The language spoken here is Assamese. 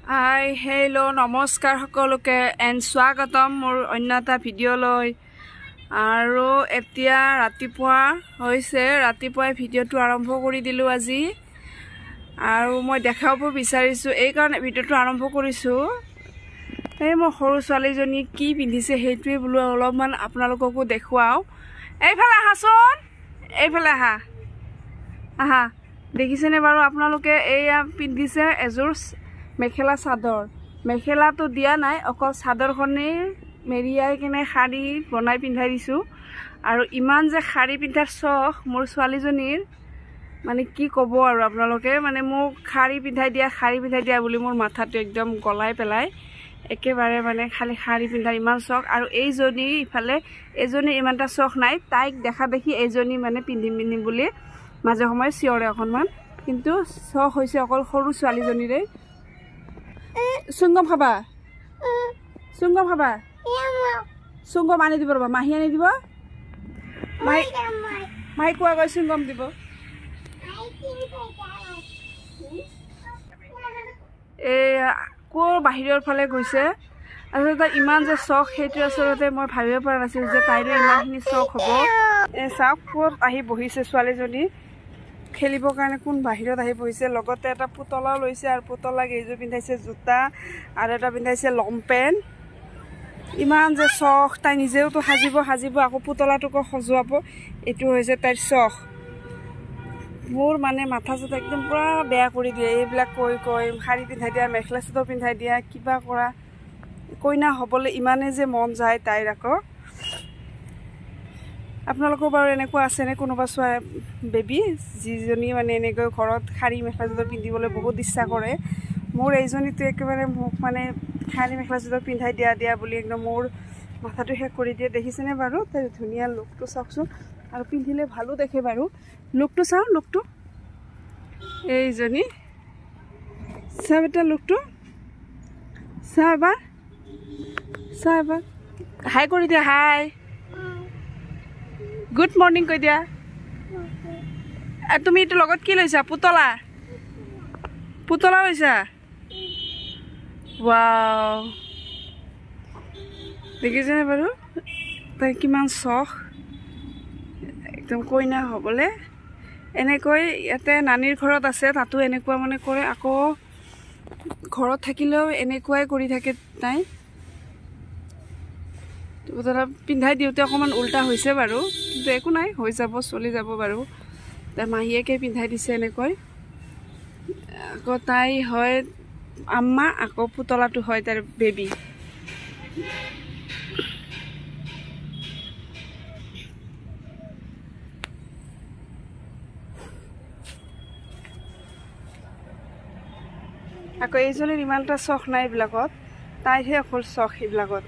হাই হেল্ল' নমস্কাৰ সকলোকে এণ্ড স্বাগতম মোৰ অন্য এটা ভিডিঅ'লৈ। আৰু এতিয়া ৰাতিপুৱা হৈছে, ৰাতিপুৱাই ভিডিঅ'টো আৰম্ভ কৰি দিলোঁ আজি। আৰু মই দেখাব বিচাৰিছোঁ, এইকাৰণে ভিডিঅ'টো আৰম্ভ কৰিছোঁ, এই মোৰ সৰু ছোৱালীজনী কি পিন্ধিছে সেইটোৱে বোলো অলপমান আপোনালোককো দেখুৱাওঁ। এইফালে আহাচোন, এইফালে আহা। দেখিছেনে বাৰু আপোনালোকে? এয়া পিন্ধিছে এযোৰ মেখেলা চাদৰ। মেখেলাটো দিয়া নাই, অকল চাদৰখনেই মেৰিয়াই কিনে শাৰী বনাই পিন্ধাই দিছোঁ। আৰু ইমান যে শাৰী পিন্ধাৰ চখ মোৰ ছোৱালীজনীৰ, মানে কি ক'ব আৰু আপোনালোকে, মানে মোক শাৰী পিন্ধাই দিয়া বুলি মোৰ মাথাটো একদম গলাই পেলাই একেবাৰে, মানে খালি শাৰী পিন্ধাৰ ইমান চখ। আৰু এইজনী ইফালে, এজনী ইমান এটা চখ নাই, তাইক দেখা দেখি এইজনী মানে পিন্ধিম বুলি মাজে সময়ে চিঞৰে অকণমান, কিন্তু চখ হৈছে অকল সৰু ছোৱালীজনীৰে। চুংগম খাবা, চুংগম আনি দিব, ৰ'বা মাহী আনি দিব, মাহী কোৱাকৈ চুংগম দিব। এই ক'ৰ বাহিৰৰ ফালে গৈছে, আচলতে ইমান যে চখ সেইটো আচলতে মই ভাবিব পৰা নাছিলোঁ যে তাইৰো ইমানখিনি চখ হ'ব। এই চাওক ক'ত আহি বহিছে ছোৱালীজনী খেলিবৰ কাৰণে, কোন বাহিৰত আহি বহিছে। লগতে এটা পুতলাও লৈছে, আৰু পুতলা কেইযোৰ পিন্ধাইছে জোতা, আৰু এটা পিন্ধাইছে লং পেণ্ট। ইমান যে চখ, তাই নিজেওতো সাজিব, আকৌ পুতলাটোকো সজোৱাব, এইটো হৈছে তাইৰ চখ। মোৰ মানে মাথা চাথা একদম পূৰা বেয়া কৰি দিয়ে এইবিলাক কৈ শাৰী পিন্ধাই দিয়া, মেখেলা চাদৰ পিন্ধাই দিয়া, কিবা কৰা। কইনা হ'বলৈ ইমানেই যে মন যায় তাইৰ। আকৌ আপোনালোকৰ বাৰু এনেকুৱা আছেনে কোনোবা বেবী যিজনী মানে এনেকৈ ঘৰত শাৰী মেখেলা চাদৰ পিন্ধিবলৈ বহুত ইচ্ছা কৰে? মোৰ এইজনীতো একেবাৰে মোক মানে শাৰী মেখেলা চাদৰ পিন্ধাই দিয়া বুলি একদম মোৰ মাথাটো শেষ কৰি দিয়ে। দেখিছেনে বাৰু তাইৰ ধুনীয়া লুকটো চাওকচোন, আৰু পিন্ধিলে ভালো দেখে বাৰু। লুকটো চাওঁ, লুকটো এইজনী চাওঁ, এটা লুকটো চাওঁ এবাৰ, হাই কৰি দিয়া, হাই, গুড মৰ্ণিং কৈ দিয়া। তুমি এইটো লগত কি লৈছা? পুতলা লৈছা? ৱাও, দেখিছেনে বাৰু তাই কিমান চখ একদম কইনা হ'বলৈ। এনেকৈ ইয়াতে নানীৰ ঘৰত আছে, তাতো এনেকুৱা মানে কৰে, আকৌ ঘৰত থাকিলেও এনেকুৱাই কৰি থাকে তাই। পিন্ধাই দিওঁতে অকণমান উল্টা হৈছে বাৰু, কিন্তু একো নাই, হৈ যাব, চলি যাব বাৰু। তাই মাহীয়েকে পিন্ধাই দিছে এনেকৈ। আকৌ তাই হয় আম্মা, আকৌ পুতলাটো হয় তাইৰ বেবী। আকৌ এইজনীৰ ইমান এটা চখ নাই এইবিলাকত, তাইৰহে অকল চখ এইবিলাকত।